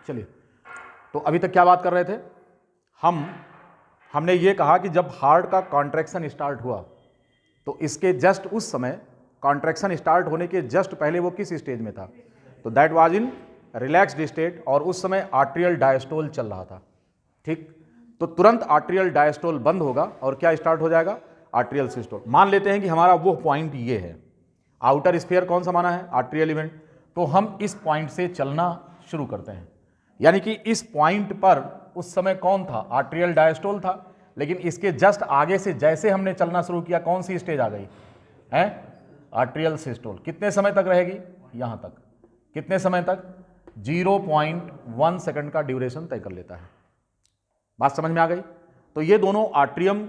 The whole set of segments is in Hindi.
चलिए, तो अभी तक क्या बात कर रहे थे हमने ये कहा कि जब हार्ट का कॉन्ट्रैक्शन स्टार्ट हुआ तो इसके जस्ट उस समय, कॉन्ट्रैक्शन स्टार्ट होने के जस्ट पहले वो किस स्टेज में था? तो that was in relaxed state, और उस समय आर्ट्रियल डायस्टोल चल रहा था। ठीक, तो तुरंत आर्ट्रियल डायस्टोल बंद होगा और क्या स्टार्ट हो जाएगा? Atrial systole. मान लेते हैं कि हमारा वो पॉइंट ये है, आउटर स्फीयर कौन सा माना है? Atrial event. तो हम इस पॉइंट से चलना शुरू करते हैं, यानी कि इस पॉइंट पर उस समय कौन था? आर्ट्रियल डायस्टोल था। लेकिन इसके जस्ट आगे से जैसे हमने चलना शुरू किया, कौन सी स्टेज आ गई है? Atrial systole. कितने समय तक रहेगी? यहां तक। कितने समय तक? 0.1 सेकंड का ड्यूरेशन तय कर लेता है। बात समझ में आ गई? तो ये दोनों आर्ट्रियम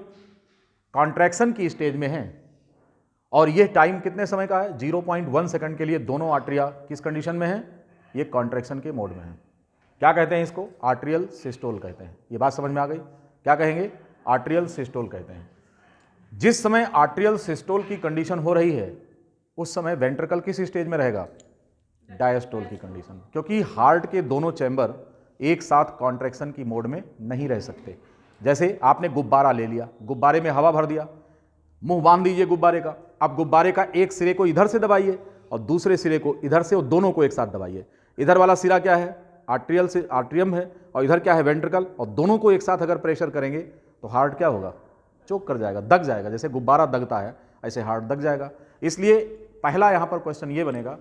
कॉन्ट्रैक्शन की स्टेज में हैं, और ये टाइम कितने समय का है? 0.1 सेकंड के लिए दोनों आर्ट्रिया किस कंडीशन में है? ये कॉन्ट्रैक्शन के मोड में है। क्या कहते हैं इसको? आर्ट्रियल सिस्टोल कहते हैं। ये बात समझ में आ गई? क्या कहेंगे? आर्ट्रियल सिस्टोल कहते हैं। जिस समय आर्ट्रियल सिस्टोल की कंडीशन हो रही है उस समय वेंट्रिकल किस स्टेज में रहेगा? डायस्टोल की कंडीशन, क्योंकि हार्ट के दोनों चैम्बर एक साथ कॉन्ट्रैक्शन की मोड में नहीं रह सकते। जैसे आपने गुब्बारा ले लिया, गुब्बारे में हवा भर दिया, मुंह बांध दीजिए गुब्बारे का। अब गुब्बारे का एक सिरे को इधर से दबाइए और दूसरे सिरे को इधर से, और दोनों को एक साथ दबाइए। इधर वाला सिरा क्या है? आर्ट्रियल से आर्ट्रियम है, और इधर क्या है? वेंट्रिकल। और दोनों को एक साथ अगर प्रेशर करेंगे तो हार्ट क्या होगा? चोक कर जाएगा, दग जाएगा। जैसे गुब्बारा दगता है ऐसे हार्ट दग जाएगा। इसलिए पहला यहां पर क्वेश्चन ये बनेगा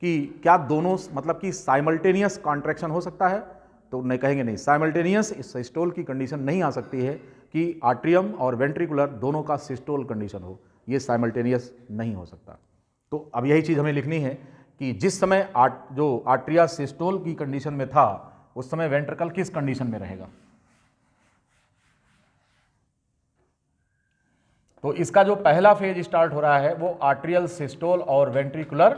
कि क्या दोनों, मतलब कि साइमल्टेनियस कॉन्ट्रैक्शन हो सकता है? तो नहीं, कहेंगे नहीं, साइमल्टेनियस सिस्टोल की कंडीशन नहीं आ सकती है कि आर्ट्रियम और वेंट्रिकुलर दोनों का सिस्टोल कंडीशन हो। ये साइमल्टेनियस नहीं हो सकता। तो अब यही चीज़ हमें लिखनी है कि जिस समय जो आर्ट्रिया सिस्टोल की कंडीशन में था उस समय वेंट्रिकल किस कंडीशन में रहेगा? तो इसका जो पहला फेज स्टार्ट हो रहा है वो आर्ट्रियल सिस्टोल और वेंट्रिकुलर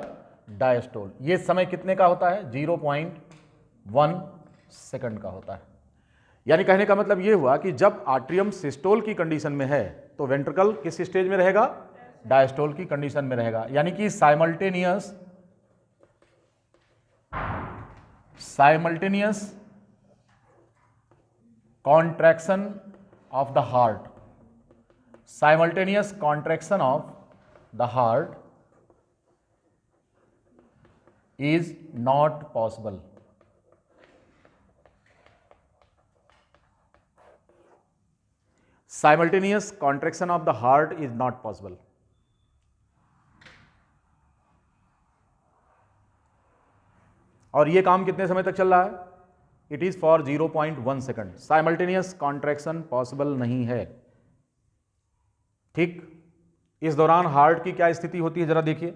डायस्टोल। ये समय कितने का होता है? 0.1 सेकंड का होता है। यानी कहने का मतलब ये हुआ कि जब आर्ट्रियम सिस्टोल की कंडीशन में है तो वेंट्रिकल किस स्टेज में रहेगा? डायस्टोल की कंडीशन में रहेगा। यानी कि simultaneous contraction of the heart, simultaneous contraction of the heart is not possible. Simultaneous contraction of the heart is not possible. और ये काम कितने समय तक चल रहा है? It is for 0.1 second. Simultaneous contraction possible नहीं है। ठीक, इस दौरान हार्ट की क्या स्थिति होती है जरा देखिए।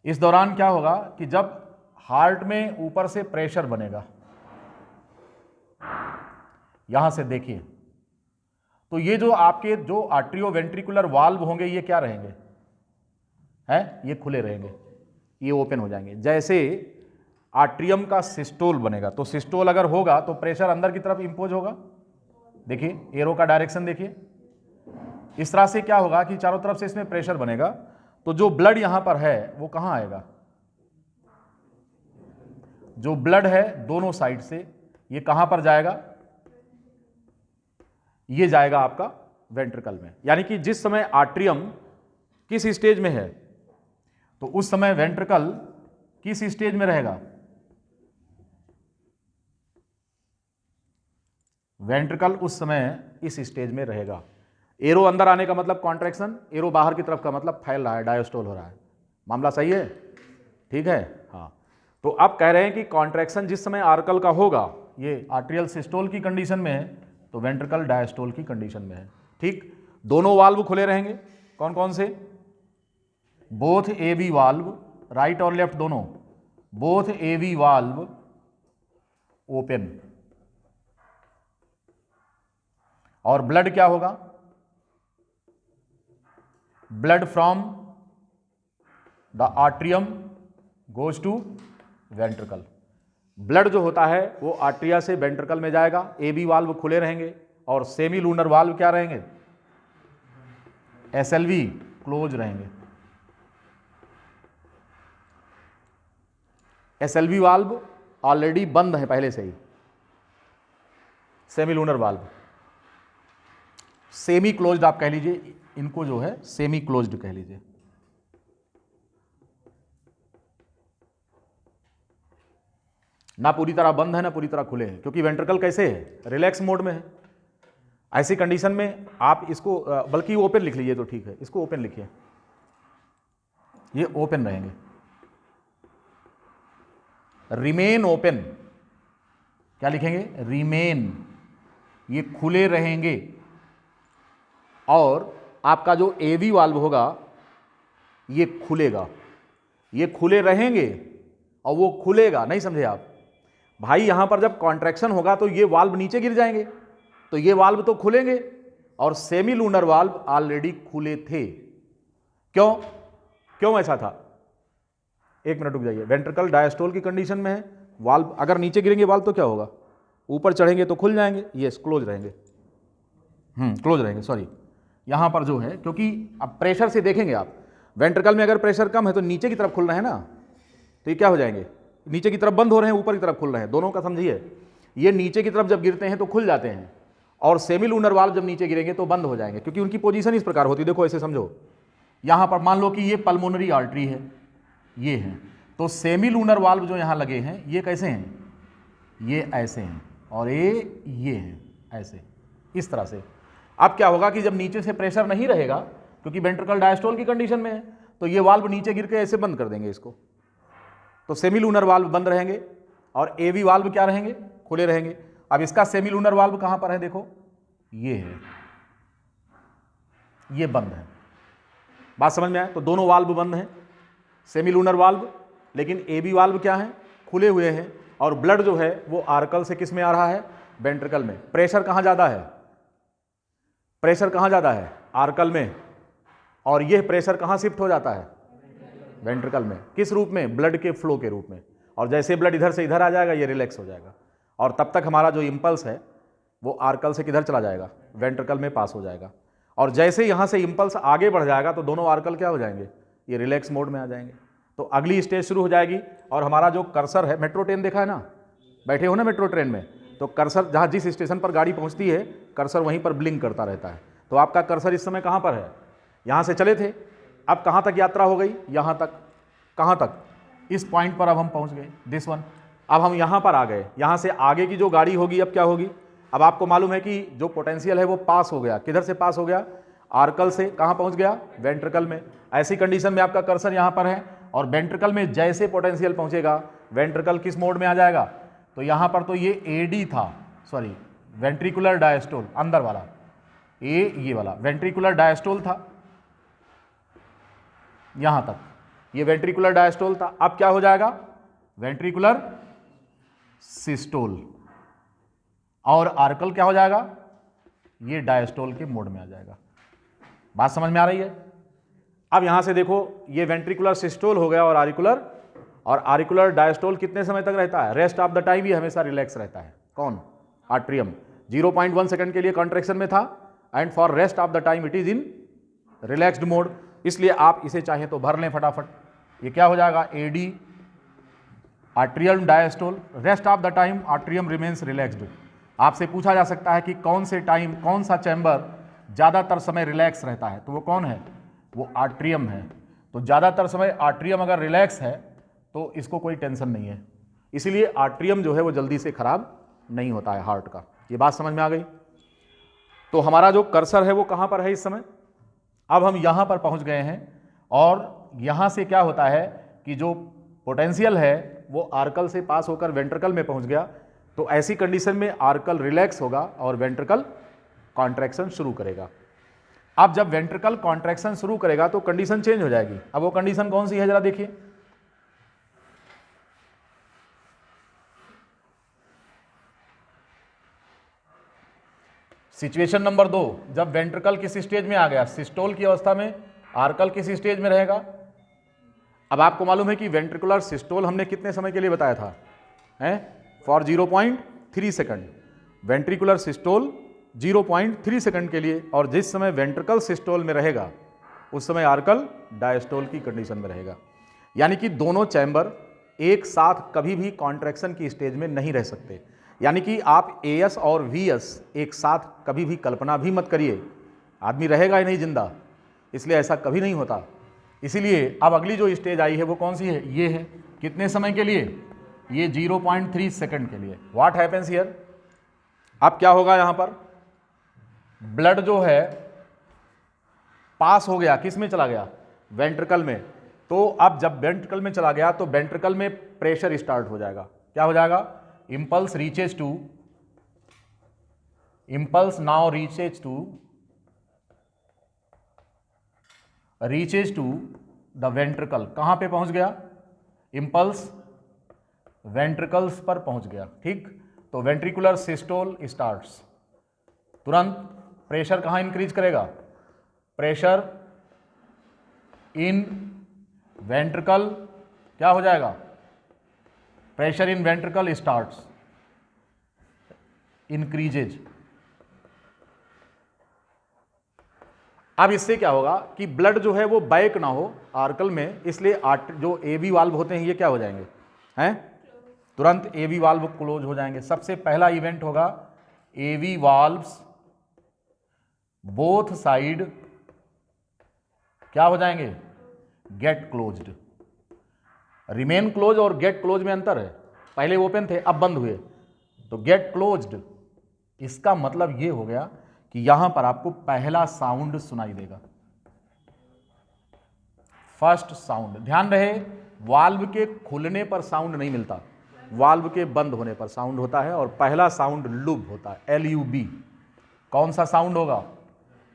इस दौरान क्या होगा कि जब हार्ट में ऊपर से प्रेशर बनेगा, यहां से देखिए, तो ये जो आपके जो आर्ट्रियो वेंट्रिकुलर वाल्व होंगे ये क्या रहेंगे? हैं? ये खुले रहेंगे, ये ओपन हो जाएंगे। जैसे आर्ट्रियम का सिस्टोल बनेगा तो सिस्टोल अगर होगा तो प्रेशर अंदर की तरफ इंपोज होगा। देखिए एरो का डायरेक्शन देखिए, इस तरह से क्या होगा कि चारों तरफ से इसमें प्रेशर बनेगा, तो जो ब्लड यहां पर है वो कहां आएगा? जो ब्लड है दोनों साइड से ये कहां पर जाएगा? ये जाएगा आपका वेंट्रिकल में। यानी कि जिस समय आर्ट्रियम किस स्टेज में है तो उस समय वेंट्रिकल किस स्टेज में रहेगा? वेंट्रिकल उस समय इस स्टेज में रहेगा। एरो अंदर आने का मतलब कॉन्ट्रैक्शन, एरो बाहर की तरफ का मतलब फैल रहा है, डायस्टोल हो रहा है। मामला सही है? ठीक है, हाँ। तो अब कह रहे हैं कि कॉन्ट्रैक्शन जिस समय आर्कल का होगा, ये आर्ट्रियल सिस्टोल की कंडीशन में है, तो वेंट्रिकल डायस्टोल की कंडीशन में है। ठीक, दोनों वाल्व खुले रहेंगे। कौन कौन से? बोथ एवी वाल्व, राइट और लेफ्ट दोनों, बोथ एवी वाल्व ओपन। और ब्लड क्या होगा? Blood from the atrium goes to ventricle. Blood जो होता है वो आर्ट्रिया से वेंट्रिकल में जाएगा, एबी वाल्व खुले रहेंगे, और सेमी लूनर वाल्व क्या रहेंगे? एसएलवी क्लोज रहेंगे। SLV वाल्व ऑलरेडी बंद है पहले से ही, semi lunar valve, semi closed आप कह लीजिए, इनको जो है सेमी क्लोज्ड कह लीजिए। ना पूरी तरह बंद है ना पूरी तरह खुले हैं, क्योंकि वेंट्रिकल कैसे है, रिलैक्स मोड में है। ऐसी कंडीशन में आप इसको बल्कि ओपन लिख लीजिए तो ठीक है, इसको ओपन लिखिए, ये ओपन रहेंगे, रिमेन ओपन, क्या लिखेंगे, रिमेन, ये खुले रहेंगे। और आपका जो AV वाल्व होगा ये खुलेगा, ये खुले रहेंगे और वो खुलेगा, नहीं समझे आप भाई। यहां पर जब कॉन्ट्रैक्शन होगा तो ये वाल्व नीचे गिर जाएंगे, तो ये वाल्व तो खुलेंगे, और सेमी लूनर वाल्व ऑलरेडी खुले थे। क्यों क्यों ऐसा था, एक मिनट रुक जाइए। वेंट्रिकल डायस्टोल की कंडीशन में है, वाल्व अगर नीचे गिरेंगे वाल्व तो क्या होगा, ऊपर चढ़ेंगे तो खुल जाएंगे, यस क्लोज रहेंगे, क्लोज रहेंगे, सॉरी। यहां पर जो है, क्योंकि अब प्रेशर से देखेंगे आप, वेंट्रिकल में अगर प्रेशर कम है तो नीचे की तरफ खुल रहे हैं ना, तो ये क्या हो जाएंगे, नीचे की तरफ बंद हो रहे हैं, ऊपर की तरफ खुल रहे हैं, दोनों का समझिए। ये नीचे की तरफ जब गिरते हैं तो खुल जाते हैं, और सेमी लूनर वाल्व जब नीचे गिरेंगे तो बंद हो जाएंगे, क्योंकि उनकी पोजीशन इस प्रकार होती है। देखो ऐसे समझो, यहां पर मान लो कि ये पल्मोनरी आर्टरी है, ये है, तो सेमी लूनर वाल्व जो यहां लगे हैं ये कैसे हैं, ये ऐसे हैं, और ये हैं ऐसे, इस तरह से। अब क्या होगा कि जब नीचे से प्रेशर नहीं रहेगा, क्योंकि वेंट्रिकल डायस्टोल की कंडीशन में है, तो ये वाल्व नीचे गिर के ऐसे बंद कर देंगे इसको, तो सेमी लूनर वाल्व बंद रहेंगे और AV वाल्व क्या रहेंगे, खुले रहेंगे। अब इसका सेमी लूनर वाल्व कहां पर है, देखो ये है, ये बंद है, बात समझ में आए। तो दोनों वाल्व बंद हैं, सेमी लूनर वाल्व, लेकिन AV वाल्व क्या है, खुले हुए हैं, और ब्लड जो है वो आर्कल से किस में आ रहा है, वेंट्रिकल में। प्रेशर कहां ज्यादा है, प्रेशर कहां ज्यादा है, आर्कल में, और यह प्रेशर कहां शिफ्ट हो जाता है, वेंट्रिकल में। किस रूप में, ब्लड के फ्लो के रूप में। और जैसे ब्लड इधर से इधर आ जाएगा ये रिलैक्स हो जाएगा, और तब तक हमारा जो इंपल्स है वो आर्कल से किधर चला जाएगा, वेंट्रिकल में पास हो जाएगा। और जैसे यहां से इंपल्स आगे बढ़ जाएगा तो दोनों आर्कल क्या हो जाएंगे, ये रिलैक्स मोड में आ जाएंगे। तो अगली स्टेज शुरू हो जाएगी, और हमारा जो कर्सर है, मेट्रो ट्रेन देखा है ना, बैठे हो ना मेट्रो ट्रेन में, तो कर्सर जहाँ जिस स्टेशन पर गाड़ी पहुँचती है, कर्सर वहीं पर ब्लिंक करता रहता है। तो आपका कर्सर इस समय कहाँ पर है, यहाँ से चले थे, अब कहाँ तक यात्रा हो गई, यहाँ तक, कहाँ तक, इस पॉइंट पर अब हम पहुँच गए, दिस वन। अब हम यहाँ पर आ गए, यहाँ से आगे की जो गाड़ी होगी अब क्या होगी, अब आपको मालूम है कि जो पोटेंशियल है वो पास हो गया, किधर से पास हो गया, आर्कल से कहाँ पहुँच गया, वेंट्रिकल में। ऐसी कंडीशन में आपका कर्सर यहाँ पर है, और वेंट्रिकल में जैसे पोटेंशियल पहुँचेगा, वेंट्रिकल किस मोड में आ जाएगा, तो यहाँ पर तो ये AD था, सॉरी वेंट्रिकुलर डायस्टोल, अंदर वाला ये वाला वेंट्रिकुलर डायस्टोल था, यहां तक ये वेंट्रिकुलर डायस्टोल था। अब क्या हो जाएगा, वेंट्रिकुलर सिस्टोल, और आर्कल क्या हो जाएगा, ये डायस्टोल के मोड में आ जाएगा। बात समझ में आ रही है। अब यहां से देखो, ये वेंट्रिकुलर सिस्टोल हो गया, और आर्कुलर डायस्टोल कितने समय तक रहता है, रेस्ट ऑफ द टाइम ये हमेशा रिलैक्स रहता है। कौन, आर्ट्रियम 0.1 सेकंड के लिए कॉन्ट्रैक्शन में था, and for rest of the time it is in relaxed mode. इसलिए आप इसे चाहें तो भर लें फटाफट, ये क्या हो जाएगा, AD atrium diastole, rest of the time atrium remains relaxed. आपसे पूछा जा सकता है कि कौन से टाइम, कौन सा चैम्बर ज़्यादातर समय रिलैक्स रहता है, तो वो कौन है, वो आर्ट्रियम है। तो ज़्यादातर समय आर्ट्रियम अगर रिलैक्स है तो इसको कोई टेंशन नहीं है, इसीलिए आर्ट्रियम जो है वो जल्दी से खराब नहीं होता है हार्ट का। ये बात समझ में आ गई। तो हमारा जो कर्सर है वो कहाँ पर है इस समय, अब हम यहाँ पर पहुँच गए हैं, और यहाँ से क्या होता है कि जो पोटेंशियल है वो आर्कल से पास होकर वेंट्रिकल में पहुँच गया। तो ऐसी कंडीशन में आर्कल रिलैक्स होगा और वेंट्रिकल कॉन्ट्रैक्शन शुरू करेगा। अब जब वेंट्रिकल कॉन्ट्रैक्शन शुरू करेगा तो कंडीशन चेंज हो जाएगी। अब वो कंडीशन कौन सी है जरा देखिए, सिचुएशन नंबर 2, जब वेंट्रिकल किस स्टेज में आ गया, सिस्टोल की अवस्था में, आर्कल किस स्टेज में रहेगा। अब आपको मालूम है कि वेंट्रिकुलर सिस्टोल हमने कितने समय के लिए बताया था, हैं, for 0.3 second, ventricular systole 0.3 second के लिए, और जिस समय वेंट्रिकल सिस्टोल में रहेगा उस समय आर्कल डायस्टोल की कंडीशन में रहेगा। यानी कि दोनों चैम्बर एक साथ कभी भी कॉन्ट्रैक्शन की स्टेज में नहीं रह सकते। यानी कि आप एएस और वीएस एक साथ कभी भी कल्पना भी मत करिए, आदमी रहेगा ही नहीं जिंदा, इसलिए ऐसा कभी नहीं होता। इसीलिए अब अगली जो स्टेज आई है वो कौन सी है, ये है। कितने समय के लिए, ये 0.3 सेकंड के लिए। व्हाट हैपेंस हियर, अब क्या होगा यहां पर, ब्लड जो है पास हो गया, किस में चला गया, वेंट्रिकल में। तो अब जब वेंट्रिकल में चला गया तो वेंट्रिकल में प्रेशर स्टार्ट हो जाएगा। क्या हो जाएगा, impulse now reaches to the ventricle। कहां पे पहुंच गया, impulse वेंट्रिकल्स पर पहुंच गया, ठीक। तो वेंट्रिकुलर सिस्टोल स्टार्ट्स, तुरंत प्रेशर कहां इंक्रीज करेगा, प्रेशर इन वेंट्रिकल क्या हो जाएगा, pressure in ventricle starts increases. अब इससे क्या होगा कि ब्लड जो है वो बैक ना हो आर्कल में, इसलिए जो एवी वाल्व होते हैं ये क्या हो जाएंगे, हैं, तुरंत एवी वाल्व क्लोज हो जाएंगे। सबसे पहला इवेंट होगा एवी वाल्व्स बोथ साइड क्या हो जाएंगे, गेट क्लोज्ड। रिमेन क्लोज और गेट क्लोज में अंतर है, पहले ओपन थे अब बंद हुए, तो गेट क्लोज्ड। इसका मतलब ये हो गया कि यहां पर आपको पहला साउंड सुनाई देगा, फर्स्ट साउंड। ध्यान रहे, वाल्व के खुलने पर साउंड नहीं मिलता, वाल्व के बंद होने पर साउंड होता है, और पहला साउंड लुब होता है, LUB। कौन सा साउंड होगा,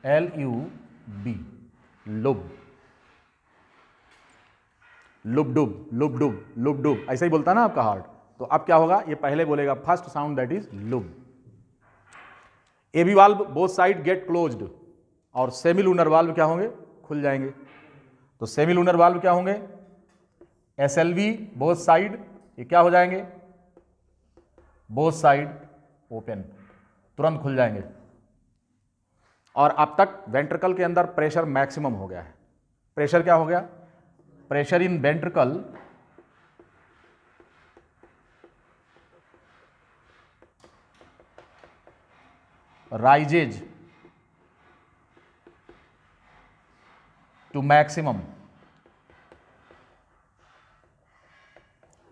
LUB, लुब, लुब डुब, लुब डुब, लुब डुब, ऐसा ही बोलता ना आपका हार्ट। तो अब क्या होगा, ये पहले बोलेगा first sound that is lub. AB valve both side gate closed, और सेमी लूनर वाल्व क्या होंगे, खुल जाएंगे। तो सेमी लूनर वाल्व क्या होंगे, SLV बोथ साइड, ये क्या हो जाएंगे, बोथ साइड ओपन, तुरंत खुल जाएंगे। और अब तक वेंट्रिकल के अंदर प्रेशर मैक्सिमम हो गया है। प्रेशर क्या हो गया, pressure in ventricle rises to maximum.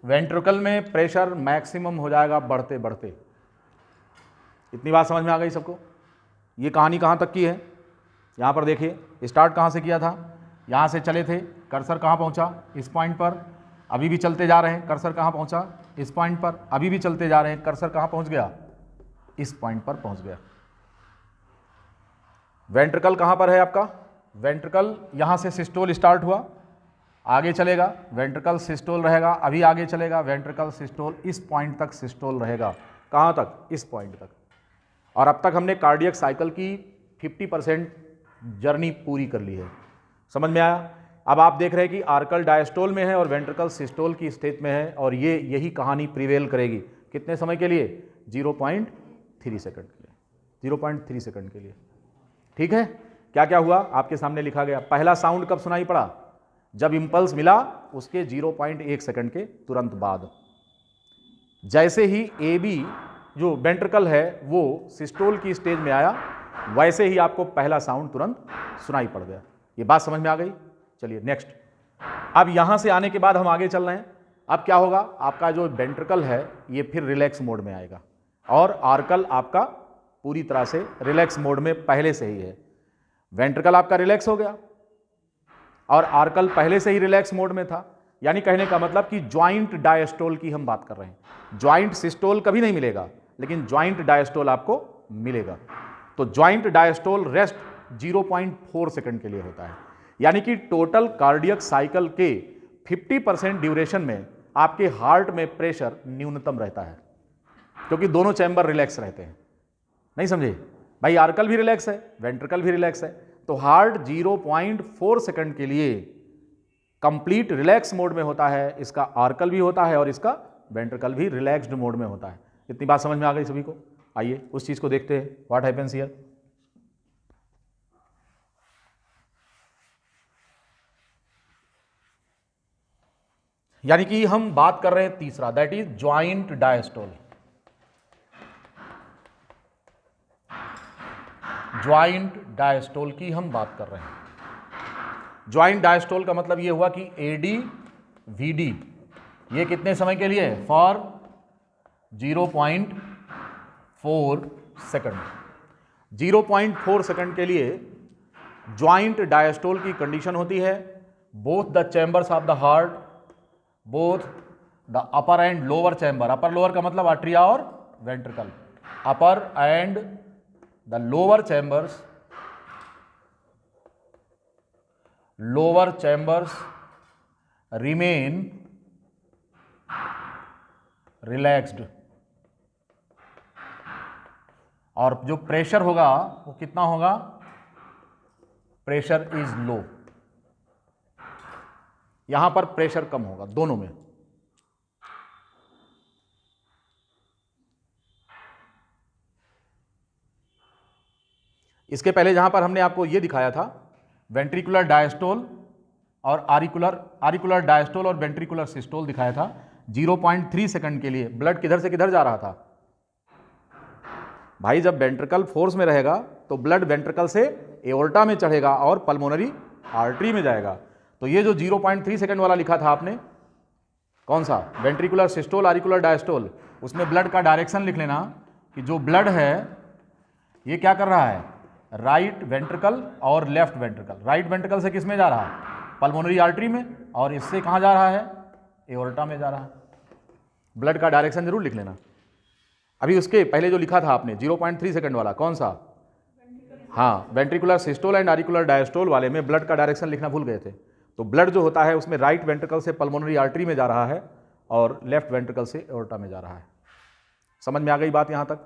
Ventricle में प्रेशर मैक्सिमम हो जाएगा बढ़ते बढ़ते। इतनी बात समझ में आ गई सबको। ये कहानी कहाँ तक की है, यहाँ पर देखिए, स्टार्ट कहाँ से किया था, यहाँ से चले थे, कर्सर कहाँ पहुँचा, इस पॉइंट पर, अभी भी चलते जा रहे हैं, कर्सर कहाँ पहुँचा, इस पॉइंट पर, अभी भी चलते जा रहे हैं, कर्सर कहाँ पहुँच गया, इस पॉइंट पर पहुँच गया। वेंट्रिकल कहाँ पर है आपका, वेंट्रिकल यहाँ से सिस्टोल स्टार्ट हुआ, आगे चलेगा, वेंट्रिकल सिस्टोल रहेगा, अभी आगे चलेगा, वेंट्रिकल सिस्टोल, इस पॉइंट तक सिस्टोल रहेगा। कहाँ तक, इस पॉइंट तक। और अब तक हमने कार्डियक साइकिल की 50% जर्नी पूरी कर ली है। समझ में आया। अब आप देख रहे हैं कि आर्कल डायस्टोल में है और वेंट्रिकल सिस्टोल की स्टेज में है, और ये यही कहानी प्रिवेल करेगी। कितने समय के लिए, 0.3 सेकंड के लिए, 0.3 सेकंड के लिए। ठीक है, क्या क्या हुआ आपके सामने लिखा गया। पहला साउंड कब सुनाई पड़ा, जब इंपल्स मिला उसके 0.1 सेकंड के तुरंत बाद। जैसे ही AB जो वेंट्रिकल है वो सिस्टोल की स्टेज में आया, वैसे ही आपको पहला साउंड तुरंत सुनाई पड़ गया। ये बात समझ में आ गई। चलिए नेक्स्ट। अब यहां से आने के बाद हम आगे चल रहे हैं। अब क्या होगा, आपका जो वेंट्रिकल है ये फिर रिलैक्स मोड में आएगा, और आर्कल आपका पूरी तरह से रिलैक्स मोड में पहले से ही है। वेंट्रिकल आपका रिलैक्स हो गया और आर्कल पहले से ही रिलैक्स मोड में था। यानी कहने का मतलब कि ज्वाइंट डायस्टोल की हम बात कर रहे हैं। ज्वाइंट सिस्टोल कभी नहीं मिलेगा, लेकिन ज्वाइंट डायस्टोल आपको मिलेगा। तो ज्वाइंट डायस्टोल रेस्ट 0.4 सेकंड के लिए होता है। यानी कि टोटल कार्डियक साइकिल के 50% ड्यूरेशन में आपके हार्ट में प्रेशर न्यूनतम रहता है, क्योंकि दोनों चैम्बर रिलैक्स रहते हैं। नहीं समझे भाई, आर्कल भी रिलैक्स है, वेंट्रिकल भी रिलैक्स है, तो हार्ट 0.4 सेकंड के लिए कंप्लीट रिलैक्स मोड में होता है। इसका आर्कल भी होता है और इसका वेंट्रिकल भी रिलैक्स्ड मोड में होता है। इतनी बात समझ में आ गई सभी को। आइए उस चीज को देखते हैं, व्हाट हैपेंस हियर। यानी कि हम बात कर रहे हैं तीसरा, that is joint diastole. Joint diastole की हम बात कर रहे हैं। ज्वाइंट डायस्टोल का मतलब ये हुआ कि एडी वीडी ये कितने समय के लिए है? For 0.4 second. 0.4 सेकंड के लिए ज्वाइंट डायस्टोल की कंडीशन होती है। Both the chambers of the heart, both the upper and lower chamber, upper lower का मतलब आर्ट्रिया और ventricle, upper and the lower chambers remain relaxed, और जो प्रेशर होगा वो कितना होगा? Pressure is low. यहां पर प्रेशर कम होगा दोनों में। इसके पहले जहां पर हमने आपको ये दिखाया था वेंट्रिकुलर डायस्टोल और आरिकुलर डायस्टोल और वेंट्रिकुलर सिस्टोल दिखाया था। 0.3 सेकंड के लिए ब्लड किधर से किधर जा रहा था भाई? जब वेंट्रिकल फोर्स में रहेगा तो ब्लड वेंट्रिकल से एओर्टा में चढ़ेगा और पल्मोनरी आर्टरी में जाएगा। तो ये जो 0.3 सेकंड वाला लिखा था आपने, कौन सा? वेंट्रिकुलर सिस्टोल, आरिकुलर डायस्टोल, उसमें ब्लड का डायरेक्शन लिख लेना कि जो ब्लड है ये क्या कर रहा है? राइट वेंट्रिकल और लेफ्ट वेंट्रिकल। राइट वेंट्रिकल से किस में जा रहा है? पल्मोनरी आर्टरी में, और इससे कहाँ जा रहा है? एओर्टा में जा रहा है। ब्लड का डायरेक्शन जरूर लिख लेना। अभी उसके पहले जो लिखा था आपने 0.3 सेकंड वाला, कौन सा? हाँ, वेंट्रिकुलर सिस्टोल एंड आरिकुलर डायस्टोल वाले में ब्लड का डायरेक्शन लिखना भूल गए थे। तो ब्लड जो होता है उसमें राइट वेंट्रिकल से पल्मोनरी आर्टरी में जा रहा है और लेफ्ट वेंट्रिकल से एओर्टा में जा रहा है। समझ में आ गई बात यहाँ तक?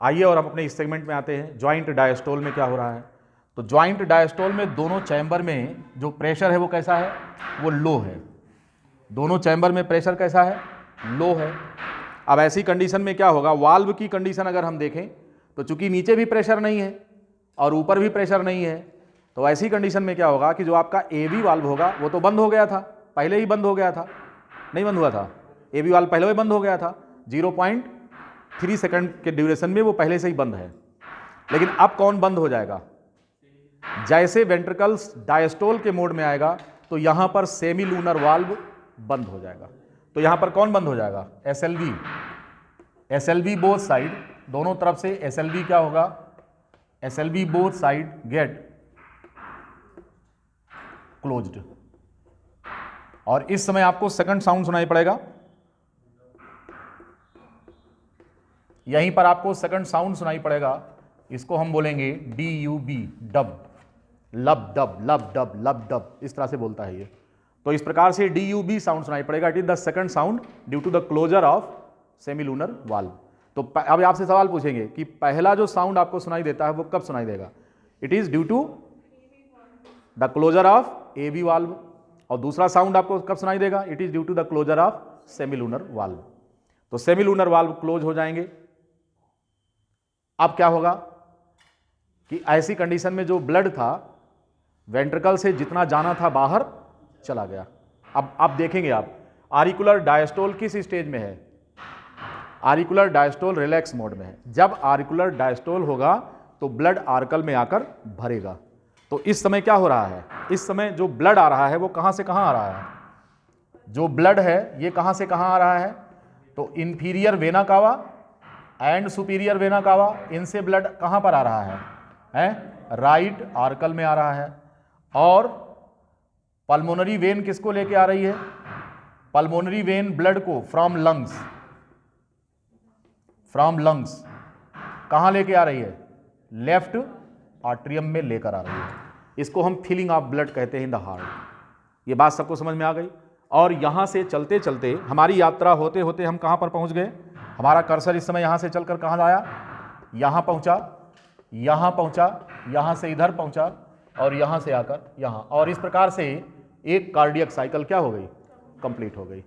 आइए और हम अपने इस सेगमेंट में आते हैं। ज्वाइंट डायस्टोल में क्या हो रहा है? तो ज्वाइंट डायस्टोल में दोनों चैम्बर में जो प्रेशर है वो कैसा है? वो लो है। दोनों चैम्बर में प्रेशर कैसा है? लो है। अब ऐसी कंडीशन में क्या होगा? वाल्व की कंडीशन अगर हम देखें तो चूंकि नीचे भी प्रेशर नहीं है और ऊपर भी प्रेशर नहीं है, तो ऐसी कंडीशन में क्या होगा कि जो आपका एबी वाल्व होगा वो तो बंद हो गया था, पहले ही बंद हो गया था, नहीं बंद हुआ था? एबी वाल्व पहले ही बंद हो गया था। 0.3 सेकंड के ड्यूरेशन में वो पहले से ही बंद है। लेकिन अब कौन बंद हो जाएगा? जैसे वेंट्रिकल्स डायस्टोल के मोड में आएगा तो यहां पर सेमी लूनर वाल्व बंद हो जाएगा। तो यहां पर कौन बंद हो जाएगा? एसएलवी। एसएलवी बोथ साइड, दोनों तरफ से एसएलवी क्या होगा? SLV both side gate closed. और इस समय आपको सेकंड साउंड सुनाई पड़ेगा। यहीं पर आपको सेकंड साउंड सुनाई पड़ेगा। इसको हम बोलेंगे DUB, डब, लब डब, लब डब, लब डब, इस तरह से बोलता है ये। तो इस प्रकार से DUB साउंड सुनाई पड़ेगा। It is the second sound due to the closure of semilunar valve. तो अब आपसे सवाल पूछेंगे कि पहला जो साउंड आपको सुनाई देता है वो कब सुनाई देगा? It is due to the closure of AB valve. और दूसरा साउंड आपको कब सुनाई देगा? It is due to the closure of semilunar valve. तो सेमीलूनर वाल्व क्लोज हो जाएंगे। अब क्या होगा कि ऐसी कंडीशन में जो ब्लड था वेंट्रिकल से जितना जाना था बाहर चला गया। अब देखेंगे आप आरिकुलर डायस्टोल किस स्टेज में है? आरिकुलर डायस्टोल रिलैक्स मोड में है। जब आरिकुलर डायस्टोल होगा तो ब्लड आर्कल में आकर भरेगा। तो इस समय क्या हो रहा है? इस समय जो ब्लड आ रहा है वो कहां से कहां आ रहा है? जो ब्लड है ये कहां से कहां आ रहा है? तो inferior vena cava and superior vena cava, इनसे ब्लड कहां पर आ रहा है? राइट आर्कल में आ रहा है। और पल्मोनरी वेन किसको लेके आ रही है? पल्मोनरी वेन ब्लड को फ्रॉम लंग्स कहां लेके आ रही है? लेफ्ट आर्ट्रियम में लेकर आ रही है। इसको हम फिलिंग ऑफ ब्लड कहते हैं इन द हार्ट। ये बात सबको समझ में आ गई? और यहां से चलते चलते हमारी यात्रा होते होते हम कहां पर पहुंच गए? हमारा कर्सर इस समय यहां से चलकर कहां आया? यहां पहुंचा, यहां पहुंचा, यहां से इधर पहुंचा और यहां से आकर यहां। और इस प्रकार से एक कार्डियक साइकिल क्या हो गई? कंप्लीट हो गई।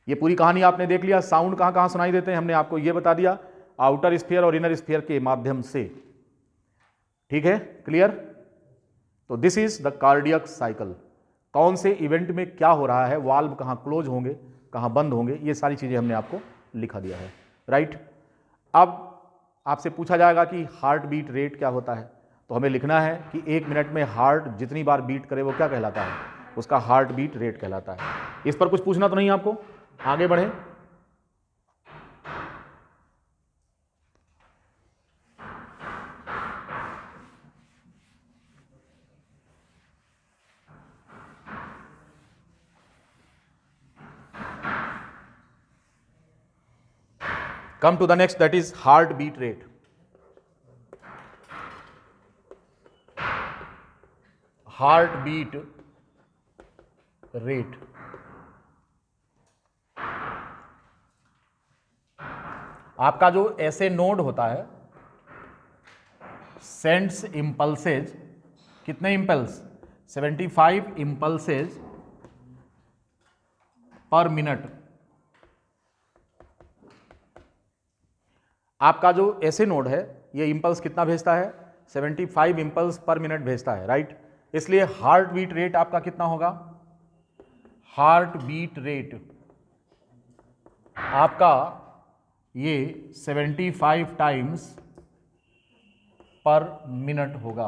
ये पूरी कहानी आपने देख लिया। साउंड कहां कहां सुनाई देते हैं हमने आपको ये बता दिया, आउटर स्फीयर और इनर स्फीयर के माध्यम से। ठीक है, क्लियर? तो this is the cardiac cycle. कौन से इवेंट में क्या हो रहा है, वाल्व कहाँ क्लोज होंगे, कहाँ बंद होंगे, ये सारी चीज़ें हमने आपको लिखा दिया है, राइट। अब आपसे पूछा जाएगा कि हार्ट बीट रेट क्या होता है, तो हमें लिखना है कि 1 मिनट में हार्ट जितनी बार बीट करे वो क्या कहलाता है, उसका हार्ट बीट रेट कहलाता है। इस पर कुछ पूछना तो नहीं आपको, आगे बढ़ें। Come to the next, that is heart beat rate. Heart beat rate. आपका जो ऐसे नोड होता है सेंड्स इम्पल्सेज, कितने इम्पल्स, 75 इम्पल्सेज पर मिनट। आपका जो ऐसे नोड है ये इम्पल्स कितना भेजता है, 75 इम्पल्स पर मिनट भेजता है, राइट। इसलिए हार्ट बीट रेट आपका कितना होगा, हार्ट बीट रेट आपका ये 75 टाइम्स पर मिनट होगा।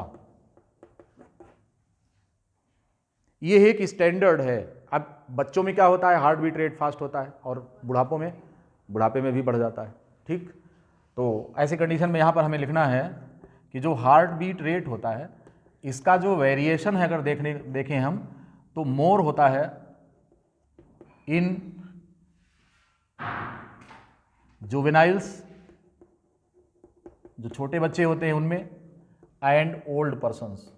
ये एक स्टैंडर्ड है। अब बच्चों में क्या होता है, हार्ट बीट रेट फास्ट होता है और बुढ़ापे में भी बढ़ जाता है, ठीक। तो ऐसी कंडीशन में यहाँ पर हमें लिखना है कि जो हार्ट बीट रेट होता है इसका जो वेरिएशन है, अगर देखें हम तो मोर होता है इन जुवेनाइल्स, जो छोटे बच्चे होते हैं उनमें, एंड ओल्ड पर्सन्स।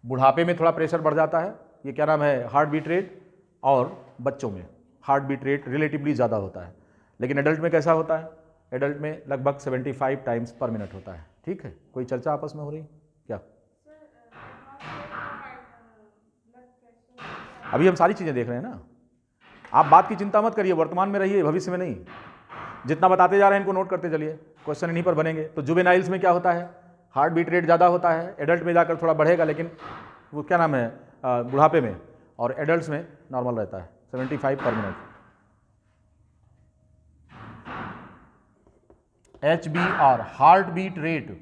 बुढ़ापे में थोड़ा प्रेशर बढ़ जाता है, ये क्या नाम है, हार्ट बीट रेट, और बच्चों में हार्ट बीट रेट रिलेटिवली ज़्यादा होता है। लेकिन एडल्ट में कैसा होता है, एडल्ट में लगभग 75 टाइम्स पर मिनट होता है, ठीक है। कोई चर्चा आपस में हो रही क्या? अभी हम सारी चीज़ें देख रहे हैं ना, आप बात की चिंता मत करिए, वर्तमान में रहिए, भविष्य में नहीं। जितना बताते जा रहे हैं इनको नोट करते चलिए, क्वेश्चन इन्हीं पर बनेंगे। तो जुवेनाइल्स में क्या होता है, हार्ट बीट रेट ज़्यादा होता है, एडल्ट में जाकर थोड़ा बढ़ेगा, लेकिन वो क्या नाम है, बुढ़ापे में, और एडल्ट्स में नॉर्मल रहता है 75 पर minute. HBR, heart beat rate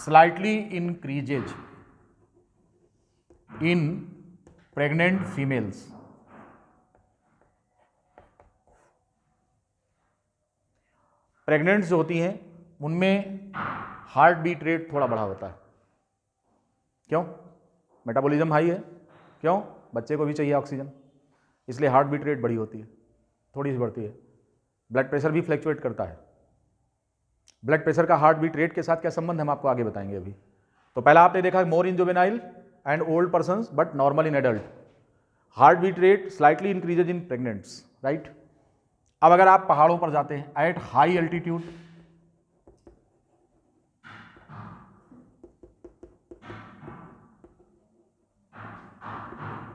slightly increases in pregnant females. Pregnants जो होती हैं उनमें हार्ट बीट रेट थोड़ा बढ़ा होता है। क्यों? मेटाबॉलिज्म हाई है, क्यों? बच्चे को भी चाहिए ऑक्सीजन, इसलिए हार्ट बीट रेट बड़ी होती है, थोड़ी सी बढ़ती है। ब्लड प्रेशर भी फ्लक्चुएट करता है। ब्लड प्रेशर का हार्ट बीट रेट के साथ क्या संबंध है हम आपको आगे बताएंगे अभी। तो पहला आपने देखा more in juvenile and old persons but normal in adult. Heart beat rate slightly increases in pregnants, right. अब अगर आप पहाड़ों पर जाते हैं at high altitude,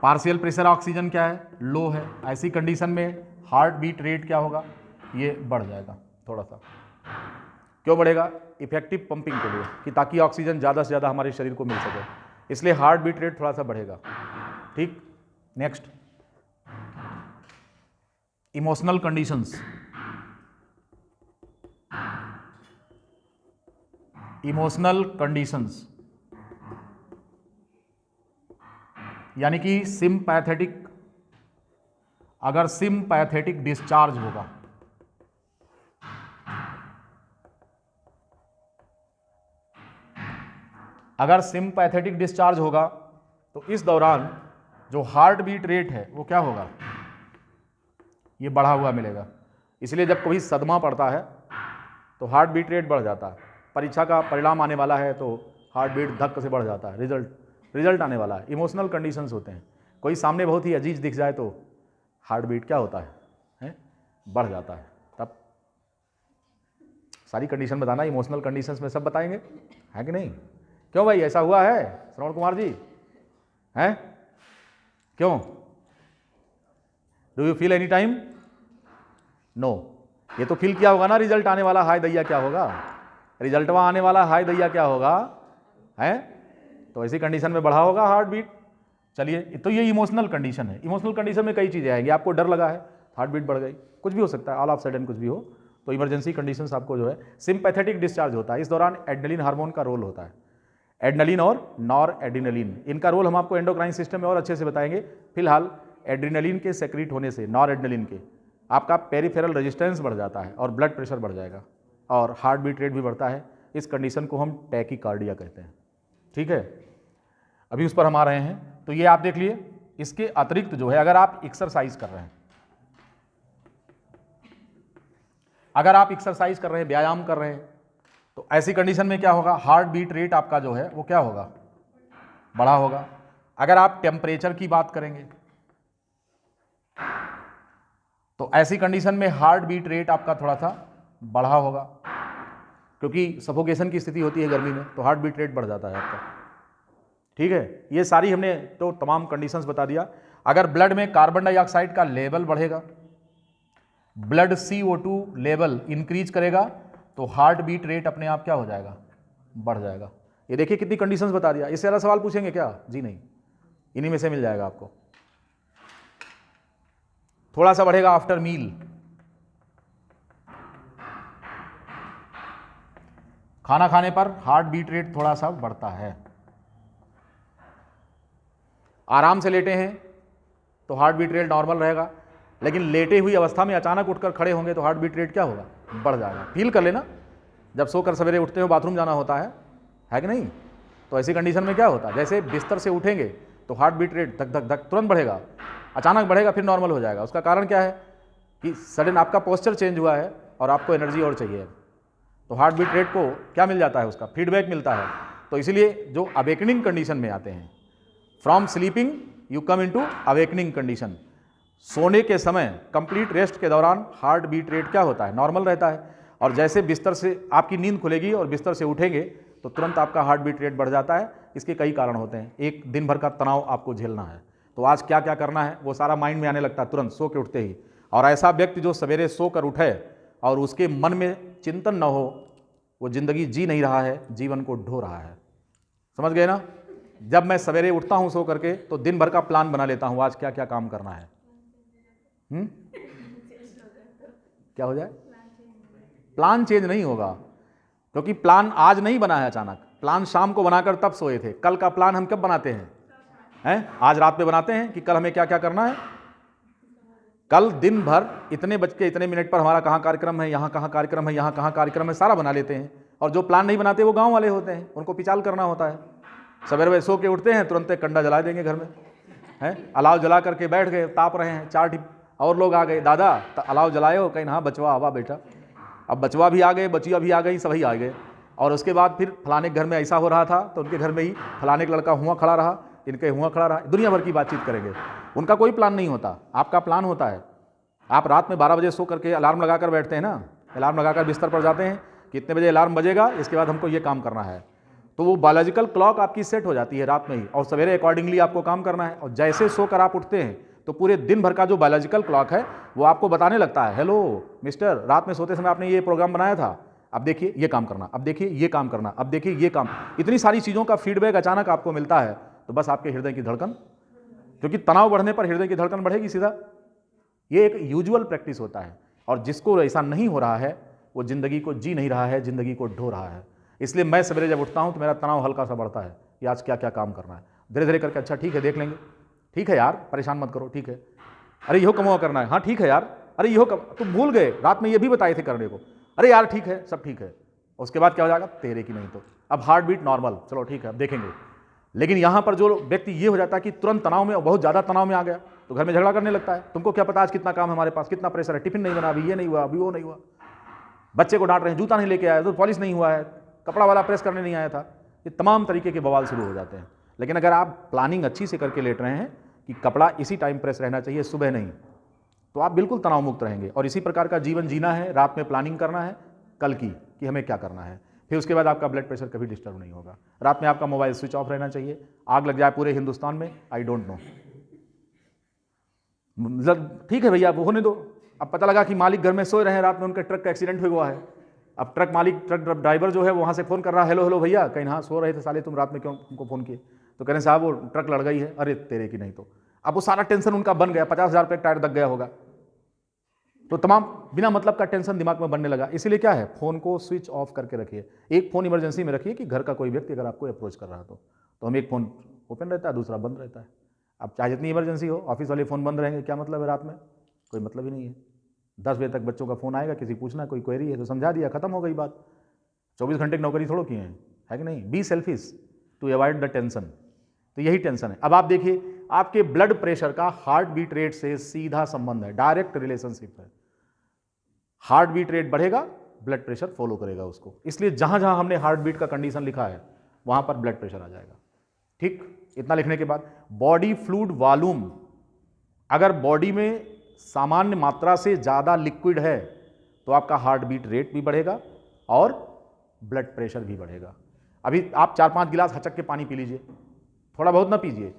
partial pressure oxygen क्या है, लो है, ऐसी कंडीशन में हार्ट बीट रेट क्या होगा, ये बढ़ जाएगा थोड़ा सा। क्यों बढ़ेगा? इफेक्टिव पंपिंग के लिए, कि ताकि ऑक्सीजन ज़्यादा से ज़्यादा हमारे शरीर को मिल सके, इसलिए हार्ट बीट रेट थोड़ा सा बढ़ेगा, ठीक। Next, emotional conditions. Emotional conditions यानी कि सिम्पैथेटिक, अगर सिम्पैथेटिक डिस्चार्ज होगा, अगर सिम्पैथेटिक डिस्चार्ज होगा तो इस दौरान जो हार्ट बीट रेट है वो क्या होगा, ये बढ़ा हुआ मिलेगा। इसलिए जब कभी सदमा पड़ता है तो हार्ट बीट रेट बढ़ जाता है। परीक्षा का परिणाम आने वाला है तो हार्ट बीट धक्के से बढ़ जाता है, रिजल्ट आने वाला है। इमोशनल कंडीशंस होते हैं, कोई सामने बहुत ही अजीज दिख जाए तो हार्ट बीट क्या होता है? बढ़ जाता है। तब सारी कंडीशन बताना, इमोशनल कंडीशंस में सब बताएंगे, है कि नहीं? क्यों भाई, ऐसा हुआ है श्रवण कुमार जी? हैं? क्यों? Do you feel any time no. ये तो फील किया होगा ना, रिजल्ट आने वाला, हाय दैया क्या होगा, रिजल्ट वहाँ आने वाला, हाय दैया क्या होगा, है? तो ऐसी कंडीशन में बढ़ा होगा हार्ट बीट। चलिए, तो ये इमोशनल कंडीशन है। इमोशनल कंडीशन में कई चीज़ें आएंगी, आपको डर लगा है, हार्ट बीट बढ़ गई, कुछ भी हो सकता है, ऑल ऑफ सडन कुछ भी हो, तो इमरजेंसी कंडीशंस आपको जो है सिंपैथेटिक डिस्चार्ज होता है। इस दौरान एड्रेनलिन हार्मोन का रोल होता है, एड्रेनलिन और नॉर एड्रेनलिन, इनका रोल हम आपको एंडोक्राइन सिस्टम में और अच्छे से बताएंगे। फिलहाल एड्रेनलिन के सेक्रेट होने से, नॉर एड्रेनलिन के, आपका पेरिफेरल रेजिस्टेंस बढ़ जाता है और ब्लड प्रेशर बढ़ जाएगा और हार्ट बीट रेट भी बढ़ता है। इस कंडीशन को हम टैकीकार्डिया कहते हैं। ठीक है, अभी उस पर हम आ रहे हैं। तो ये आप देख लिए। इसके अतिरिक्त जो है, अगर आप एक्सरसाइज कर रहे हैं, अगर आप एक्सरसाइज कर रहे हैं, व्यायाम कर रहे हैं, तो ऐसी कंडीशन में क्या होगा, हार्ट बीट रेट आपका जो है वो क्या होगा, बढ़ा होगा। अगर आप टेम्परेचर की बात करेंगे तो ऐसी कंडीशन में हार्ट बीट रेट आपका थोड़ा सा बढ़ा होगा, क्योंकि सफोकेशन की स्थिति होती है गर्मी में, तो हार्ट बीट रेट बढ़ जाता है आपका। ठीक है, ये सारी हमने तो तमाम कंडीशंस बता दिया। अगर ब्लड में कार्बन डाइऑक्साइड का लेवल बढ़ेगा, ब्लड CO2 लेवल इंक्रीज करेगा, तो हार्ट बीट रेट अपने आप क्या हो जाएगा, बढ़ जाएगा। ये देखिए कितनी कंडीशंस बता दिया। इससे ज़्यादा सवाल पूछेंगे क्या? जी नहीं, इन्हीं में से मिल जाएगा आपको। थोड़ा सा बढ़ेगा आफ्टर मील, खाना खाने पर हार्ट बीट रेट थोड़ा सा बढ़ता है। आराम से लेटे हैं तो हार्ट बीट रेट नॉर्मल रहेगा, लेकिन लेटे हुई अवस्था में अचानक उठकर खड़े होंगे तो हार्ट बीट रेट क्या होगा, बढ़ जाएगा। फील कर लेना, जब सोकर सवेरे उठते हो, बाथरूम जाना होता है कि नहीं? तो ऐसी कंडीशन में क्या होता है, जैसे बिस्तर से उठेंगे तो हार्ट बीट रेट धक धक धक तुरंत बढ़ेगा, अचानक बढ़ेगा, फिर नॉर्मल हो जाएगा। उसका कारण क्या है कि सडन आपका पोस्चर चेंज हुआ है और आपको एनर्जी और चाहिए, तो हार्ट बीट रेट को क्या मिल जाता है, उसका फीडबैक मिलता है। तो इसीलिए जो अवेकनिंग कंडीशन में आते हैं, from sleeping you come into awakening condition, सोने के समय कंप्लीट रेस्ट के दौरान हार्ट बीट रेट क्या होता है, नॉर्मल रहता है। और जैसे बिस्तर से आपकी नींद खुलेगी और बिस्तर से उठेंगे तो तुरंत आपका हार्ट बीट रेट बढ़ जाता है। इसके कई कारण होते हैं। एक, दिन भर का तनाव आपको झेलना है, तो आज क्या क्या करना है वो सारा माइंड में आने लगता है तुरंत सो के उठते ही। और ऐसा व्यक्ति जो सवेरे सो कर उठे और उसके मन में चिंतन न हो, वो जिंदगी जी नहीं रहा है, जीवन को ढो रहा है। समझ गए ना? जब मैं सवेरे उठता हूं सो करके तो दिन भर का प्लान बना लेता हूं, आज क्या क्या काम करना है। क्या हो जाए? प्लान चेंज नहीं होगा, क्योंकि प्लान आज नहीं बना है अचानक, प्लान शाम को बनाकर तब सोए थे। कल का प्लान हम कब बनाते हैं? आज रात में बनाते हैं कि कल हमें क्या क्या करना है। कल दिन भर इतने बज के इतने मिनट पर हमारा कहाँ कार्यक्रम है, यहाँ कहाँ कार्यक्रम है, यहाँ कहाँ कार्यक्रम है, सारा बना लेते हैं। और जो प्लान नहीं बनाते वो गांव वाले होते हैं, उनको पिचाल करना होता है। सवेरे सो के उठते हैं, तुरंत एक कंडा जला देंगे घर में, है अलाव जला करके बैठ गए, ताप रहे हैं, 4 और लोग आ गए, दादा अलाव जलाए हो? कहीं हाँ बचवा आवा बेटा। अब बचवा भी आ गए, बचिया भी आ गई, सभी आ गए। और उसके बाद फिर फलाने घर में ऐसा हो रहा था तो उनके घर में ही फलाने का लड़का हुआ खड़ा रहा, इनके हुआ खड़ा रहा, दुनिया भर की बातचीत करेंगे। उनका कोई प्लान नहीं होता, आपका प्लान होता है। आप रात में 12 बजे सो करके अलार्म लगाकर बैठते हैं ना, अलार्म लगाकर बिस्तर पर जाते हैं कि इतने बजे अलार्म बजेगा, इसके बाद हमको ये काम करना है। तो वो बायोलॉजिकल क्लॉक आपकी सेट हो जाती है रात में ही, और सवेरे अकॉर्डिंगली आपको काम करना है। और जैसे सोकर आप उठते हैं तो पूरे दिन भर का जो बायोलॉजिकल क्लॉक है वो आपको बताने लगता है, हेलो मिस्टर, रात में सोते समय आपने ये प्रोग्राम बनाया था, अब देखिए ये काम करना, अब देखिए ये काम करना, अब देखिए ये काम। इतनी सारी चीज़ों का फीडबैक अचानक आपको मिलता है, तो बस आपके हृदय की धड़कन, क्योंकि तनाव बढ़ने पर हृदय की धड़कन बढ़ेगी सीधा। ये एक यूजुअल प्रैक्टिस होता है, और जिसको ऐसा नहीं हो रहा है वो जिंदगी को जी नहीं रहा है, जिंदगी को ढो रहा है। इसलिए मैं सवेरे जब उठता हूं तो मेरा तनाव हल्का सा बढ़ता है कि आज क्या क्या काम करना है। धीरे धीरे करके, अच्छा ठीक है देख लेंगे, ठीक है यार परेशान मत करो, ठीक है, अरे यहो कमवा करना है, हाँ ठीक है यार, अरे यहो तुम भूल गए रात में ये भी बताए थे करने को, अरे यार ठीक है सब ठीक है। उसके बाद क्या हो जाएगा, तेरे की नहीं तो अब हार्ट बीट नॉर्मल, चलो ठीक है अब देखेंगे। लेकिन यहाँ पर जो व्यक्ति ये हो जाता है कि तुरंत तनाव में, बहुत ज़्यादा तनाव में आ गया, तो घर में झगड़ा करने लगता है। तुमको क्या पता आज कितना काम है हमारे पास, कितना प्रेशर है, टिफिन नहीं बना, अभी ये नहीं हुआ, अभी वो नहीं हुआ, बच्चे को डांट रहे हैं, जूता नहीं लेके आया, तो पॉलिश नहीं हुआ है, कपड़ा वाला प्रेस करने नहीं आया था। ये तमाम तरीके के बवाल शुरू हो जाते हैं। लेकिन अगर आप प्लानिंग अच्छी से करके लेट रहे हैं कि कपड़ा इसी टाइम प्रेस रहना चाहिए, सुबह नहीं, तो आप बिल्कुल तनाव मुक्त रहेंगे। और इसी प्रकार का जीवन जीना है, रात में प्लानिंग करना है कल की कि हमें क्या करना है। फिर उसके बाद आपका ब्लड प्रेशर कभी डिस्टर्ब नहीं होगा। रात में आपका मोबाइल स्विच ऑफ रहना चाहिए। आग लग जाए पूरे हिंदुस्तान में, आई डोंट नो, ठीक है भैया वो होने दो, अब पता लगा कि मालिक घर में सोए रहे हैं, रात में उनके ट्रक का एक्सीडेंट हुआ है। अब ट्रक मालिक, ट्रक ड्राइवर जो है वहाँ से फ़ोन कर रहा है, हेलो हेलो भैया, कहीं हाँ सो रहे थे साले तुम, रात में क्यों हमको फ़ोन किए? तो कह रहे साहब वो ट्रक लड़ गई है। अरे तेरे की नहीं तो। अब वो सारा टेंशन उनका बन गया, 50,000 रुपये टायर दग गया होगा, तो तमाम बिना मतलब का टेंशन दिमाग में बनने लगा। इसीलिए क्या है, फ़ोन को स्विच ऑफ करके रखिए। एक फ़ोन इमरजेंसी में रखिए कि घर का कोई व्यक्ति अगर आपको अप्रोच कर रहा है तो हम एक फ़ोन ओपन रहता है, दूसरा बंद रहता है। अब चाहे जितनी इमरजेंसी हो, ऑफिस वाले फ़ोन बंद रहेंगे, क्या मतलब है रात में? कोई मतलब ही नहीं है। 10 बजे तक बच्चों का फ़ोन आएगा, किसी पूछना कोई क्वेरी है तो समझा दिया, खत्म हो गई बात। 24 घंटे की नौकरी थोड़ो की है कि नहीं? Be selfish to avoid the tension. तो यही टेंशन है। अब आप देखिए, आपके ब्लड प्रेशर का हार्ट बीट रेट से सीधा संबंध है, डायरेक्ट रिलेशनशिप है। हार्ट बीट रेट बढ़ेगा, ब्लड प्रेशर फॉलो करेगा उसको। इसलिए जहां जहां हमने हार्ट बीट का कंडीशन लिखा है वहां पर ब्लड प्रेशर आ जाएगा। ठीक, इतना लिखने के बाद बॉडी फ्लूइड वॉल्यूम, अगर बॉडी में सामान्य मात्रा से ज़्यादा लिक्विड है तो आपका हार्ट बीट रेट भी बढ़ेगा और ब्लड प्रेशर भी बढ़ेगा। अभी आप 4-5 गिलास हचक के पानी पी लीजिए, थोड़ा बहुत ना पीजिए,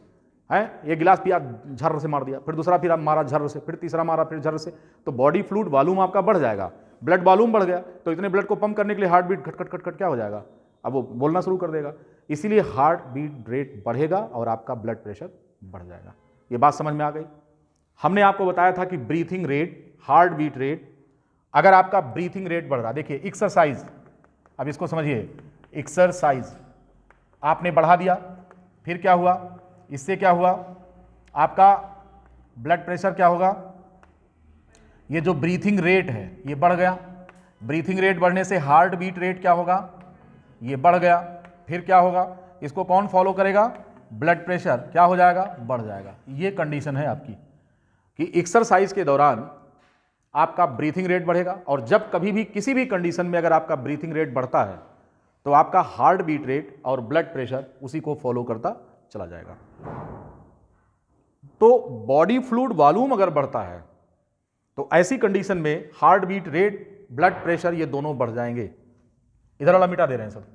है? एक गिलास पिया, झर्र से मार दिया, फिर दूसरा फिर मारा झर्र से, फिर तीसरा मारा, फिर झर्र से, तो बॉडी फ्लूइड वॉल्यूम आपका बढ़ जाएगा, ब्लड वॉल्यूम बढ़ गया, तो इतने ब्लड को पंप करने के लिए हार्ट बीट खट खट खट खट क्या हो जाएगा, अब वो बोलना शुरू कर देगा। इसीलिए हार्ट बीट रेट बढ़ेगा और आपका ब्लड प्रेशर बढ़ जाएगा। ये बात समझ में आ गई? हमने आपको बताया था कि breathing rate, heart beat rate, अगर आपका ब्रीथिंग रेट बढ़ रहा, देखिए एक्सरसाइज, अब इसको समझिए, एक्सरसाइज आपने बढ़ा दिया, फिर क्या हुआ, इससे क्या हुआ, आपका ब्लड प्रेशर क्या होगा, ये जो ब्रीथिंग रेट है ये बढ़ गया, ब्रीथिंग रेट बढ़ने से हार्ट बीट रेट क्या होगा, ये बढ़ गया, फिर क्या होगा, इसको कौन फॉलो करेगा, ब्लड प्रेशर क्या हो जाएगा, बढ़ जाएगा। ये कंडीशन है आपकी कि एक्सरसाइज के दौरान आपका ब्रीथिंग रेट बढ़ेगा, और जब कभी भी किसी भी कंडीशन में अगर आपका ब्रीथिंग रेट बढ़ता है तो आपका हार्ट बीट रेट और ब्लड प्रेशर उसी को फॉलो करता चला जाएगा। तो बॉडी फ्लूइड वॉल्यूम अगर बढ़ता है तो ऐसी कंडीशन में heart beat rate, blood pressure ये दोनों बढ़ जाएंगे। इधर वाला मिटा दे रहे हैं सब।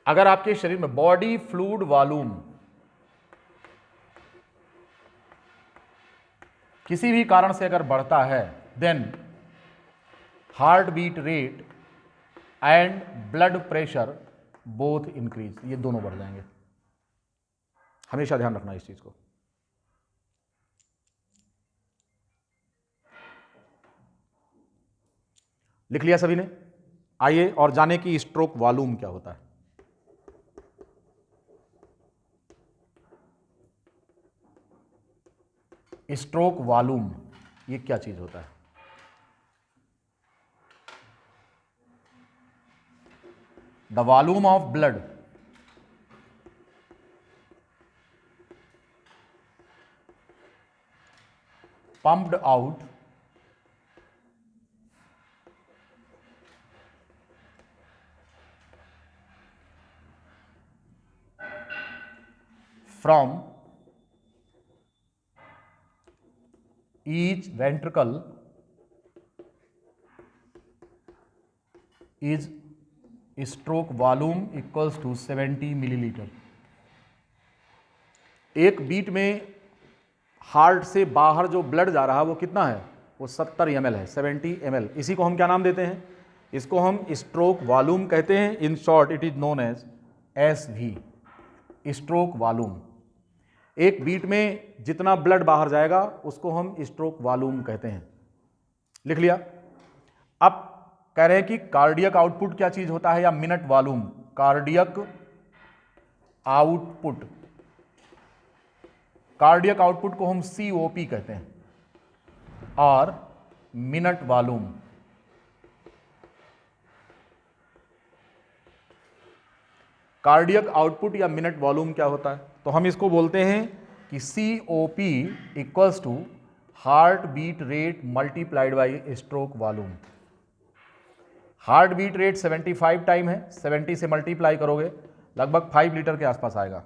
अगर आपके शरीर में बॉडी फ्लूइड वॉल्यूम किसी भी कारण से अगर बढ़ता है, then heart beat rate and blood pressure both increase, ये दोनों बढ़ जाएंगे। हमेशा ध्यान रखना इस चीज को। लिख लिया सभी ने? आइए और जाने की स्ट्रोक वॉल्यूम क्या होता है। स्ट्रोक वॉल्यूम ये क्या चीज होता है? The volume of blood pumped out from each ventricle is stroke volume equals to 70 millilitre. एक बीट में हार्ट से बाहर जो ब्लड जा रहा है वो कितना है, वो 70 ml है, 70 ml। इसी को हम क्या नाम देते हैं, इसको हम स्ट्रोक वॉल्यूम कहते हैं। In short it is known as SV, stroke volume. एक बीट में जितना ब्लड बाहर जाएगा उसको हम स्ट्रोक वॉल्यूम कहते हैं। लिख लिया? अब कह रहे हैं कि कार्डियक आउटपुट क्या चीज होता है, या minute volume. Cardiac output, cardiac output को हम COP कहते हैं, और मिनट वॉल्यूम कार्डियक आउटपुट या मिनट वॉल्यूम क्या होता है, तो हम इसको बोलते हैं कि COP equals to heart beat rate multiplied by stroke volume. Heart beat rate 75 time है, 70 से मल्टीप्लाई करोगे लगभग 5 लीटर के आसपास आएगा,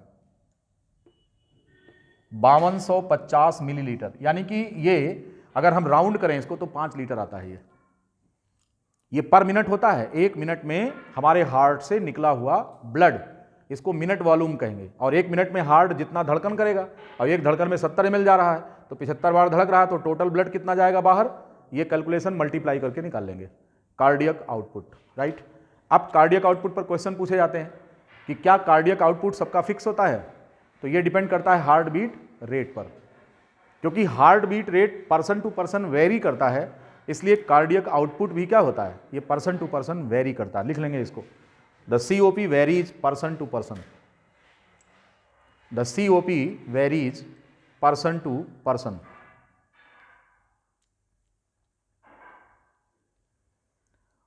5250 मिलीलीटर। यानी कि ये अगर हम राउंड करें इसको तो 5 लीटर आता है। ये पर मिनट होता है, 1 मिनट में हमारे हार्ट से निकला हुआ ब्लड, इसको मिनट वॉल्यूम कहेंगे। और 1 मिनट में हार्ट जितना धड़कन करेगा, और एक धड़कन में 70 ml जा रहा है, तो 75 बार धड़क रहा है, तो टोटल ब्लड कितना जाएगा बाहर, ये कैलकुलेशन मल्टीप्लाई करके निकाल लेंगे, कार्डियक आउटपुट, राइट। अब कार्डियक आउटपुट पर क्वेश्चन पूछे जाते हैं कि क्या कार्डियक आउटपुट सबका फिक्स होता है, तो ये डिपेंड करता है हार्ट बीट रेट पर, क्योंकि heart beat rate person to person vary करता है, इसलिए कार्डियक आउटपुट भी क्या होता है, ये पर्सन टू पर्सन वेरी करता है। लिख लेंगे इसको, the COP varies person to person, the COP varies person to person.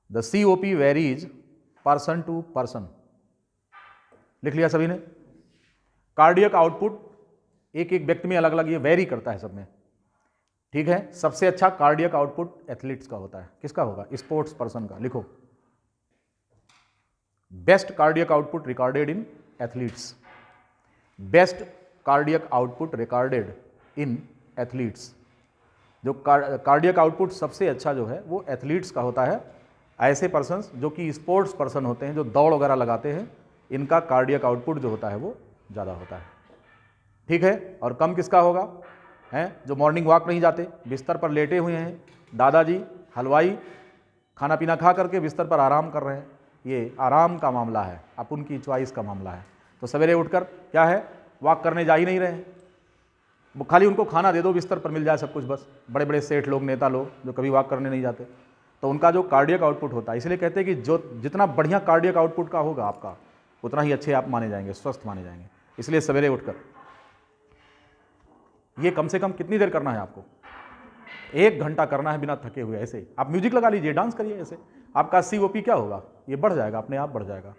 The COP varies person to person, लिख लिया सभी ने। कार्डियक आउटपुट एक एक व्यक्ति में अलग अलग ये वेरी करता है सब में, ठीक है। सबसे अच्छा कार्डियक आउटपुट एथलीट्स का होता है, किसका होगा, स्पोर्ट्स पर्सन का। लिखो, best cardiac output recorded in athletes, best cardiac output recorded in athletes. जो कार्डियक आउटपुट सबसे अच्छा जो है वो एथलीट्स का होता है, ऐसे पर्सन्स जो कि स्पोर्ट्स पर्सन होते हैं, जो दौड़ वगैरह लगाते हैं, इनका कार्डियक आउटपुट जो होता है वो ज़्यादा होता है, ठीक है। और कम किसका होगा, हैं जो मॉर्निंग वॉक नहीं जाते, बिस्तर पर लेटे हुए हैं, दादाजी हलवाई खाना पीना खा करके बिस्तर पर आराम कर रहे हैं, ये आराम का मामला है, अब उनकी चॉइस का मामला है। तो सवेरे उठकर क्या है, वॉक करने जा ही नहीं रहे हैं, वो खाली उनको खाना दे दो, बिस्तर पर मिल जाए सब कुछ बस। बड़े बड़े सेठ लोग, नेता लोग जो कभी वॉक करने नहीं जाते, तो उनका जो कार्डियक आउटपुट होता है, इसलिए कहते हैं कि जो जितना बढ़िया कार्डियक आउटपुट का होगा आपका, उतना ही अच्छे आप माने जाएंगे, स्वस्थ माने जाएंगे। इसलिए सवेरे उठकर ये कम से कम कितनी देर करना है आपको, 1 घंटा करना है बिना थके हुए। ऐसे आप म्यूजिक लगा लीजिए, डांस करिए, ऐसे आपका COP क्या होगा, ये बढ़ जाएगा, अपने आप बढ़ जाएगा,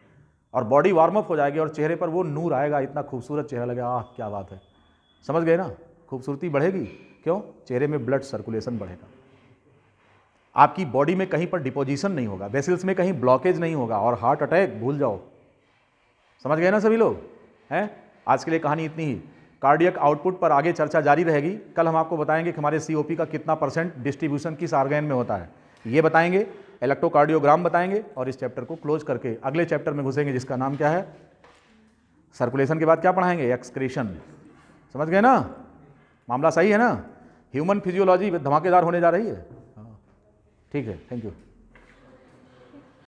और बॉडी वार्म अप हो जाएगी, और चेहरे पर वो नूर आएगा, इतना खूबसूरत चेहरा लगेगा, आह क्या बात है, समझ गए ना। खूबसूरती बढ़ेगी, क्यों, चेहरे में ब्लड सर्कुलेशन बढ़ेगा, आपकी बॉडी में कहीं पर डिपोजिशन नहीं होगा, वेसल्स में कहीं ब्लॉकेज नहीं होगा, और हार्ट अटैक भूल जाओ। समझ गए ना सभी लोग, हैं। आज के लिए कहानी इतनी ही। कार्डियक आउटपुट पर आगे चर्चा जारी रहेगी। कल हम आपको बताएंगे कि हमारे COP का कितना % डिस्ट्रीब्यूशन किस आर्गन में होता है, ये बताएंगे, इलेक्ट्रोकार्डियोग्राम बताएंगे, और इस चैप्टर को क्लोज करके अगले चैप्टर में घुसेंगे जिसका नाम क्या है, सर्कुलेशन के बाद क्या पढ़ाएंगे, एक्सक्रीशन। समझ गए ना, मामला सही है ना। ह्यूमन फिजियोलॉजी धमाकेदार होने जा रही है, ठीक है, थैंक यू।